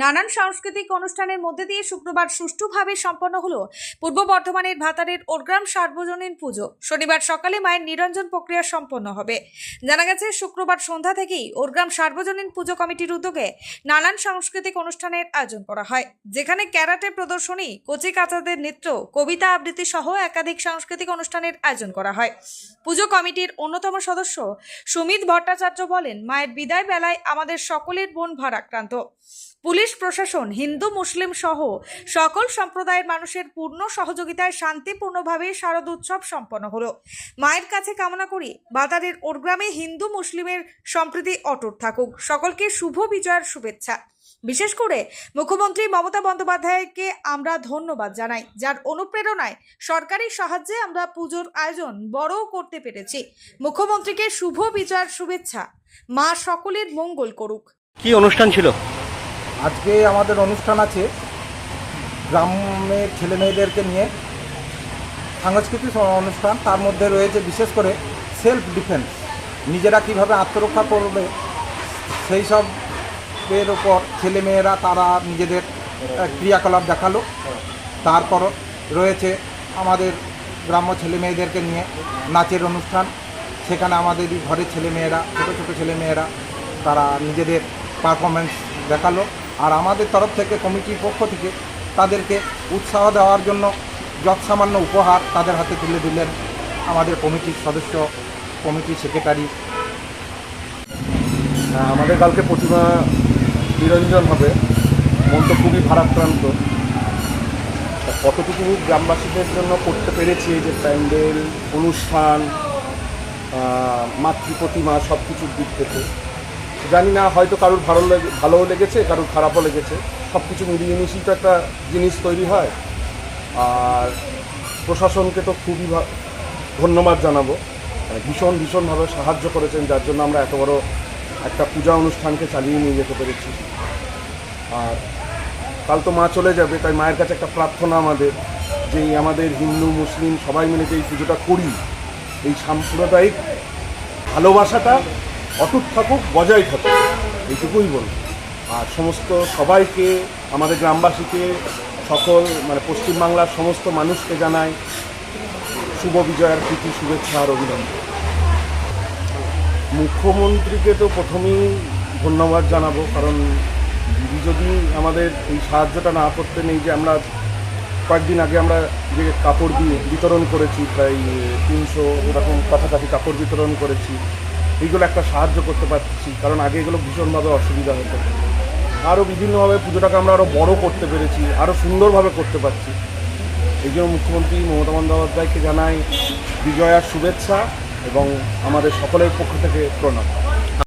নানান সাংস্কৃতিক অনুষ্ঠানের মধ্যে দিয়ে শুক্রবার সুষ্ঠুভাবে সম্পন্ন হলো পূর্ব বর্ধমানের ভাতারের ওরগ্রাম সার্বজনীন পুজো। শনিবার সকালে মায়ের নিরঞ্জন প্রক্রিয়া সম্পন্ন হবে। জানা গেছে শুক্রবার সন্ধ্যা থেকেই ওরগ্রাম সার্বজনীন পুজো কমিটির উদ্যোগে নানান সাংস্কৃতিক অনুষ্ঠানের আয়োজন করা হয়, যেখানে ক্যারাটে প্রদর্শনী, কচি কাচাদের নৃত্য, কবিতা আবৃত্তি সহ একাধিক সাংস্কৃতিক অনুষ্ঠানের আয়োজন করা হয়। পুজো কমিটির অন্যতম সদস্য সুমিত ভট্টাচার্য বলেন, মায়ের বিদায় বেলায় আমাদের সকলের মন ভারাক্রান্ত। পুলিশ প্রশাসন, হিন্দু মুসলিম সহ সকল সম্প্রদায়ের মানুষের পূর্ণ সহযোগিতায় শান্তিপূর্ণভাবে শারদ উৎসব সম্পন্ন হলো। মায়ের কাছে কামনা করি ভাতারের ওরগ্রামে হিন্দু মুসলিমের সম্প্রীতি অটুট থাকুক। সকলকে শুভ বিজয়ের শুভেচ্ছা। বিশেষ করে মুখ্যমন্ত্রী মমতা বন্দ্যোপাধ্যায়কে আমরা ধন্যবাদ জানাই, যার অনুপ্রেরণায় সরকারি সাহায্যে আমরা পুজোর আয়োজন বড় করতে পেরেছি। মুখ্যমন্ত্রীকে শুভ বিজয়ের শুভেচ্ছা। মা সকলের মঙ্গল করুক। কি অনুষ্ঠান ছিল আজকে? আমাদের অনুষ্ঠান আছে গ্রামের ছেলে মেয়েদেরকে নিয়ে সাংস্কৃতিক অনুষ্ঠান। তার মধ্যে রয়েছে বিশেষ করে সেলফ ডিফেন্স, নিজেরা কীভাবে আত্মরক্ষা করবে সেই সবের ওপর ছেলেমেয়েরা তারা নিজেদের ক্রিয়াকলাপ দেখালো। তারপর রয়েছে আমাদের গ্রাম্য ছেলে মেয়েদেরকে নিয়ে নাচের অনুষ্ঠান। সেখানে আমাদেরই ঘরের ছেলেমেয়েরা, ছোটো ছোটো ছেলেমেয়েরা তারা নিজেদের পারফরমেন্স দেখালো। আর আমাদের তরফ থেকে কমিটির পক্ষ থেকে তাদেরকে উৎসাহ দেওয়ার জন্য যৎসামান্য উপহার তাদের হাতে তুলে দিলেন আমাদের কমিটির সদস্য, কমিটির সেক্রেটারি। আমাদের কালকে প্রতিমা নিরঞ্জন হবে, মন তো খুবই ভারাক্রান্ত। কতটুকু গ্রামবাসীদের জন্য করতে পেরেছি, এই যে প্যান্ডেল, অনুষ্ঠান, মাতৃ প্রতিমা সব কিছুর দিক থেকে জানি না, হয়তো কারোর ভালোও লেগেছে, কারোর খারাপও লেগেছে। সব কিছু মিলিয়ে মিশিয়ে তো একটা জিনিস তৈরি হয়। আর প্রশাসনকে তো খুবই ধন্যবাদ জানাবো, ভীষণভাবে সাহায্য করেছেন, যার জন্য আমরা এত বড় একটা পূজা অনুষ্ঠানকে চালিয়ে নিয়ে যেতে পেরেছি। আর কাল তো মা চলে যাবে, তাই মায়ের কাছে একটা প্রার্থনা আমাদের, যে আমাদের হিন্দু মুসলিম সবাই মিলে যে এই পুজোটা করি, এই সাম্প্রদায়িক ভালোবাসাটা অটুট থাকুক, বজায় থাকুক, এইটুকুই বলব। আর সমস্ত সবাইকে, আমাদের গ্রামবাসীকে, সকল পশ্চিমবাংলার সমস্ত মানুষকে জানাই শুভ বিজয়ের প্রীতি, শুভেচ্ছা আর অভিনন্দন। মুখ্যমন্ত্রীকে তো প্রথমেই ধন্যবাদ জানাবো, কারণ দিদি যদি আমাদের এই সাহায্যটা না করতেন, এই যে আমরা কয়েকদিন আগে আমরা যে কাপড় দিয়ে বিতরণ করেছি, প্রায় 300 এরকম কাছাকাছি কাপড় বিতরণ করেছি, এইগুলো একটা সাহায্য করতে পারছি, কারণ আগে এগুলো ভীষণভাবে অসুবিধা হতো। আরও বিভিন্নভাবে পুজোটাকে আমরা আরও বড় করতে পেরেছি, আরও সুন্দরভাবে করতে পারছি। এই জন্য মুখ্যমন্ত্রী মমতা বন্দ্যোপাধ্যায়কে জানাই বিজয়ার শুভেচ্ছা এবং আমাদের সকলের পক্ষ থেকে প্রণাম।